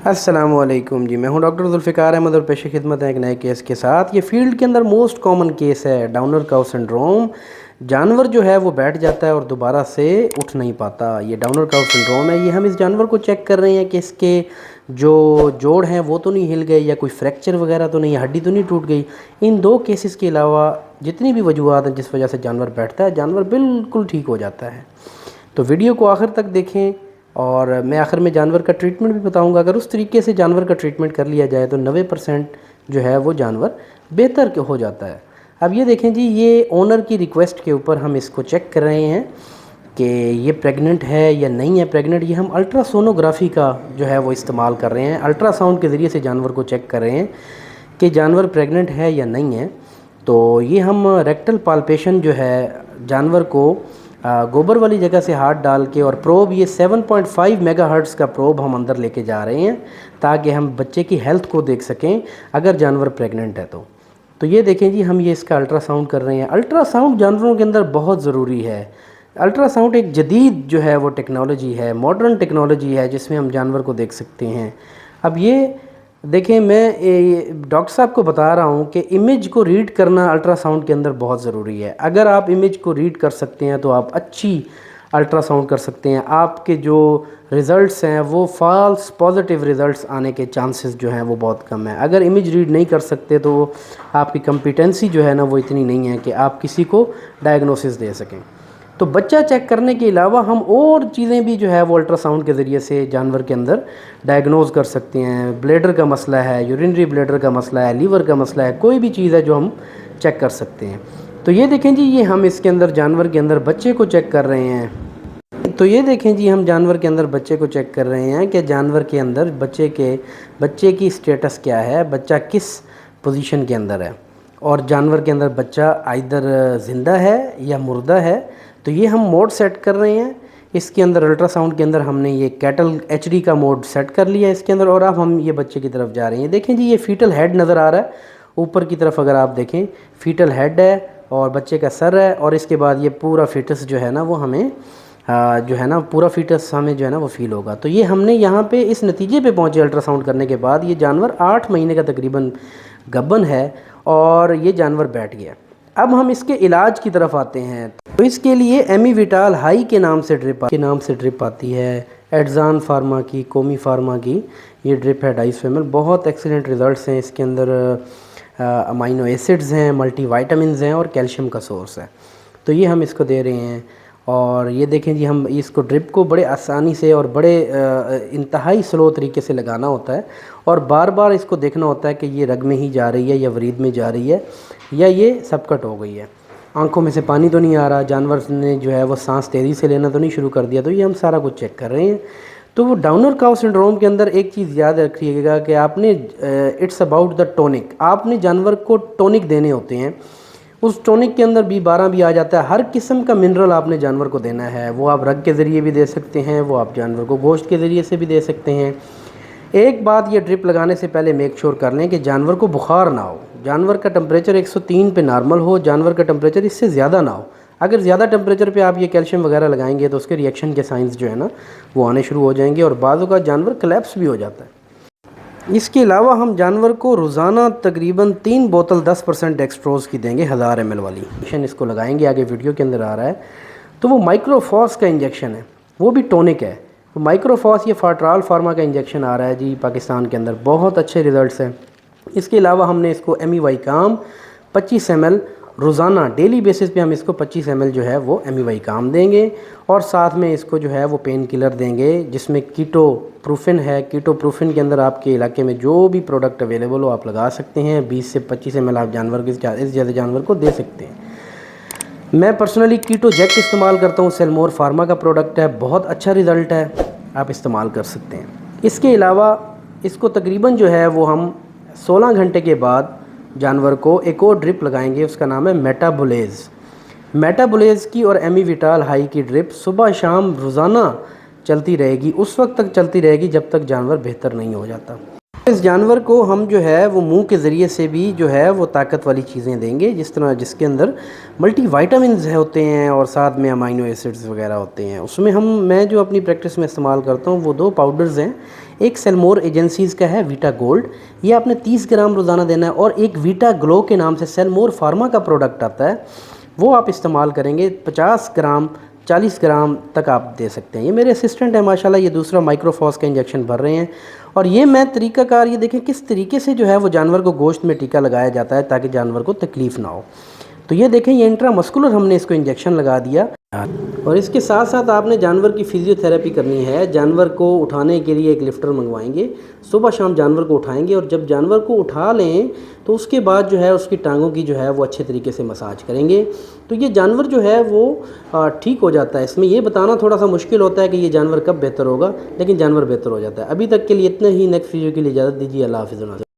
السلام علیکم جی، میں ہوں ڈاکٹر ذوالفقار احمد اور پیش خدمت ہے ایک نئے کیس کے ساتھ۔ یہ فیلڈ کے اندر موسٹ کامن کیس ہے ڈاؤنر کاؤ سنڈروم۔ جانور جو ہے وہ بیٹھ جاتا ہے اور دوبارہ سے اٹھ نہیں پاتا، یہ ڈاؤنر کاؤ سنڈروم ہے۔ یہ ہم اس جانور کو چیک کر رہے ہیں کہ اس کے جو جوڑ ہیں وہ تو نہیں ہل گئے، یا کوئی فریکچر وغیرہ تو نہیں، ہڈی تو نہیں ٹوٹ گئی۔ ان دو کیسز کے علاوہ جتنی بھی وجوہات ہیں جس وجہ سے جانور بیٹھتا ہے، جانور بالکل ٹھیک ہو جاتا ہے۔ تو ویڈیو کو آخر تک دیکھیں، اور میں آخر میں جانور کا ٹریٹمنٹ بھی بتاؤں گا۔ اگر اس طریقے سے جانور کا ٹریٹمنٹ کر لیا جائے تو 90% جو ہے وہ جانور بہتر ہو جاتا ہے۔ اب یہ دیکھیں جی، یہ اونر کی ریکویسٹ کے اوپر ہم اس کو چیک کر رہے ہیں کہ یہ پریگننٹ ہے یا نہیں ہے پریگننٹ۔ یہ ہم الٹرا سونوگرافی کا جو ہے وہ استعمال کر رہے ہیں، الٹرا ساؤنڈ کے ذریعے سے جانور کو چیک کر رہے ہیں کہ جانور پریگننٹ ہے یا نہیں ہے۔ تو یہ ہم ریکٹل پالپیشن جو ہے جانور کو گوبر والی جگہ سے ہاتھ ڈال کے، اور پروب یہ 7.5 میگا ہرٹز کا پروب ہم اندر لے کے جا رہے ہیں تاکہ ہم بچے کی ہیلتھ کو دیکھ سکیں اگر جانور پریگننٹ ہے تو یہ دیکھیں جی، ہم یہ اس کا الٹرا ساؤنڈ کر رہے ہیں۔ الٹرا ساؤنڈ جانوروں کے اندر بہت ضروری ہے۔ الٹرا ساؤنڈ ایک جدید جو ہے وہ ٹیکنالوجی ہے، ماڈرن ٹیکنالوجی ہے، جس میں ہم جانور کو دیکھ سکتے ہیں۔ اب یہ دیکھیں، میں ڈاکٹر صاحب کو بتا رہا ہوں کہ امیج کو ریڈ کرنا الٹرا ساؤنڈ کے اندر بہت ضروری ہے۔ اگر آپ امیج کو ریڈ کر سکتے ہیں تو آپ اچھی الٹرا ساؤنڈ کر سکتے ہیں۔ آپ کے جو ریزلٹس ہیں وہ فالس پازیٹیو ریزلٹس آنے کے چانسز جو ہیں وہ بہت کم ہیں۔ اگر امیج ریڈ نہیں کر سکتے تو آپ کی کمپیٹنسی جو ہے نا وہ اتنی نہیں ہے کہ آپ کسی کو ڈائگنوسس دے سکیں۔ تو بچہ چیک کرنے کے علاوہ ہم اور چیزیں بھی جو ہے وہ الٹرا ساؤنڈ کے ذریعے سے جانور کے اندر ڈائگنوز کر سکتے ہیں۔ بلیڈر کا مسئلہ ہے، یورینری بلیڈر کا مسئلہ ہے، لیور کا مسئلہ ہے، کوئی بھی چیز ہے جو ہم چیک کر سکتے ہیں۔ تو یہ دیکھیں جی، یہ ہم اس کے اندر جانور کے اندر بچے کو چیک کر رہے ہیں۔ تو یہ دیکھیں جی، ہم جانور کے اندر بچے کو چیک کر رہے ہیں کہ جانور کے اندر بچے کی سٹیٹس کیا ہے، بچہ کس پوزیشن کے اندر ہے، اور جانور کے اندر بچہ آئیدر زندہ ہے یا مردہ ہے۔ تو یہ ہم موڈ سیٹ کر رہے ہیں اس کے اندر۔ الٹرا ساؤنڈ کے اندر ہم نے یہ کیٹل HD کا موڈ سیٹ کر لیا اس کے اندر، اور اب ہم یہ بچے کی طرف جا رہے ہیں۔ دیکھیں جی، یہ فیٹل ہیڈ نظر آ رہا ہے اوپر کی طرف، اگر آپ دیکھیں فیٹل ہیڈ ہے اور بچے کا سر ہے، اور اس کے بعد یہ پورا فیٹس جو ہے نا وہ ہمیں جو ہے نا پورا فیٹس ہمیں جو ہے نا وہ فیل ہوگا۔ تو یہ ہم نے یہاں پہ اس نتیجے پہ پہنچے الٹرا ساؤنڈ کرنے کے بعد، یہ جانور 8 مہینے کا تقریباً گبن ہے اور یہ جانور بیٹھ گیا۔ اب ہم اس کے علاج کی طرف آتے ہیں۔ تو اس کے لیے ایمی ویٹال ہائی کے نام سے ڈرپ آتی ہے، ایڈزان فارما کی، قومی فارما کی یہ ڈرپ ہے 250 ml۔ بہت ایکسیلنٹ ریزلٹس ہیں اس کے اندر، امینو ایسڈز ہیں، ملٹی وائٹامنز ہیں، اور کیلشیم کا سورس ہے۔ تو یہ ہم اس کو دے رہے ہیں، اور یہ دیکھیں جی، ہم اس کو ڈرپ کو بڑے آسانی سے اور بڑے انتہائی سلو طریقے سے لگانا ہوتا ہے، اور بار بار اس کو دیکھنا ہوتا ہے کہ یہ رگ میں ہی جا رہی ہے یا ورید میں جا رہی ہے یا یہ سب کٹ ہو گئی ہے، آنکھوں میں سے پانی تو نہیں آ رہا، جانور نے جو ہے وہ سانس تیزی سے لینا تو نہیں شروع کر دیا۔ تو یہ ہم سارا کچھ چیک کر رہے ہیں۔ تو وہ ڈاؤنر کاؤ سنڈروم کے اندر ایک چیز یاد رکھیے گا کہ آپ نے اٹس اباؤٹ دا ٹونک، آپ نے جانور کو ٹونک دینے ہوتے ہیں۔ اس ٹونک کے اندر B12 بھی آ جاتا ہے۔ ہر قسم کا منرل آپ نے جانور کو دینا ہے، وہ آپ رگ کے ذریعے بھی دے سکتے ہیں، وہ آپ جانور کو گوشت کے ذریعے سے بھی دے سکتے ہیں۔ ایک بات، یہ ڈرپ لگانے سے پہلے میک شور کر لیں کہ جانور کو بخار نہ ہو، جانور کا ٹمپریچر 103 پہ نارمل ہو، جانور کا ٹمپریچر اس سے زیادہ نہ ہو۔ اگر زیادہ ٹمپریچر پہ آپ یہ کیلشیم وغیرہ لگائیں گے تو اس کے ریئیکشن کے سائنز جو ہے نا وہ آنے شروع ہو جائیں گے، اور بعض اوقات جانور کلیپس بھی ہو جاتا ہے۔ اس کے علاوہ ہم جانور کو روزانہ تقریباً 3 بوتل 10% ڈیکسٹروز کی دیں گے، 1000 ml والی انجیکشن اس کو لگائیں گے، آگے ویڈیو کے اندر آ رہا ہے۔ تو وہ مائکرو فاس کا انجیکشن ہے، وہ بھی ٹونک ہے۔ مائکرو فاس یہ فارٹرال فارما کا انجیکشن آ رہا ہے جی پاکستان کے اندر، بہت اچھے ریزلٹس ہیں۔ اس کے علاوہ ہم نے اس کو ایمی وائی کام 25 ml روزانہ ڈیلی بیسس پہ ہم اس کو 25 ml جو ہے وہ ایمی وائی کام دیں گے، اور ساتھ میں اس کو جو ہے وہ پین کلر دیں گے جس میں کیٹو پروفن ہے۔ کیٹو پروفن کے اندر آپ کے علاقے میں جو بھی پروڈکٹ اویلیبل ہو آپ لگا سکتے ہیں، 20 سے 25 ml آپ جانور کے اس زیادہ جانور کو دے سکتے ہیں۔ میں پرسنلی کیٹو جیکٹ استعمال کرتا ہوں، سیلمور فارما کا پروڈکٹ ہے، بہت اچھا ریزلٹ ہے، آپ استعمال کر سکتے ہیں۔ اس کے علاوہ اس کو تقریباً جو ہے وہ ہم 16 گھنٹے کے بعد جانور کو ایک اور ڈرپ لگائیں گے، اس کا نام ہے میٹابولیز کی، اور ایمی ویٹال ہائی کی ڈرپ صبح شام روزانہ چلتی رہے گی، اس وقت تک چلتی رہے گی جب تک جانور بہتر نہیں ہو جاتا۔ اس جانور کو ہم جو ہے وہ منہ کے ذریعے سے بھی جو ہے وہ طاقت والی چیزیں دیں گے، جس کے اندر ملٹی وائٹامنز ہوتے ہیں اور ساتھ میں امینو ایسڈز وغیرہ ہوتے ہیں۔ اس میں میں جو اپنی پریکٹس میں استعمال کرتا ہوں وہ 2 پاؤڈرز ہیں، ایک سیلمور ایجنسیز کا ہے ویٹا گولڈ، یہ آپ نے 30 گرام روزانہ دینا ہے، اور ایک ویٹا گلو کے نام سے سیلمور فارما کا پروڈکٹ آتا ہے، وہ آپ استعمال کریں گے 50 گرام 40 گرام تک آپ دے سکتے ہیں۔ یہ میرے اسسٹنٹ ہیں ماشاءاللہ، یہ دوسرا مائکروفاس کا انجیکشن بھر رہے ہیں، اور یہ میں طریقہ کار یہ دیکھیں کس طریقے سے جو ہے وہ جانور کو گوشت میں ٹیکا لگایا جاتا ہے تاکہ جانور کو تکلیف نہ ہو۔ تو یہ دیکھیں یہ انٹرا مسکولر ہم نے اس کو انجیکشن لگا دیا، اور اس کے ساتھ ساتھ آپ نے جانور کی فزیو تھراپی کرنی ہے۔ جانور کو اٹھانے کے لیے ایک لفٹر منگوائیں گے، صبح شام جانور کو اٹھائیں گے، اور جب جانور کو اٹھا لیں تو اس کے بعد جو ہے اس کی ٹانگوں کی جو ہے وہ اچھے طریقے سے مساج کریں گے، تو یہ جانور جو ہے وہ ٹھیک ہو جاتا ہے۔ اس میں یہ بتانا تھوڑا سا مشکل ہوتا ہے کہ یہ جانور کب بہتر ہوگا، لیکن جانور بہتر ہو جاتا ہے۔ ابھی تک کے لیے اتنا ہی، نیکسٹ ویڈیو کے لیے اجازت دیجیے، اللہ حافظ۔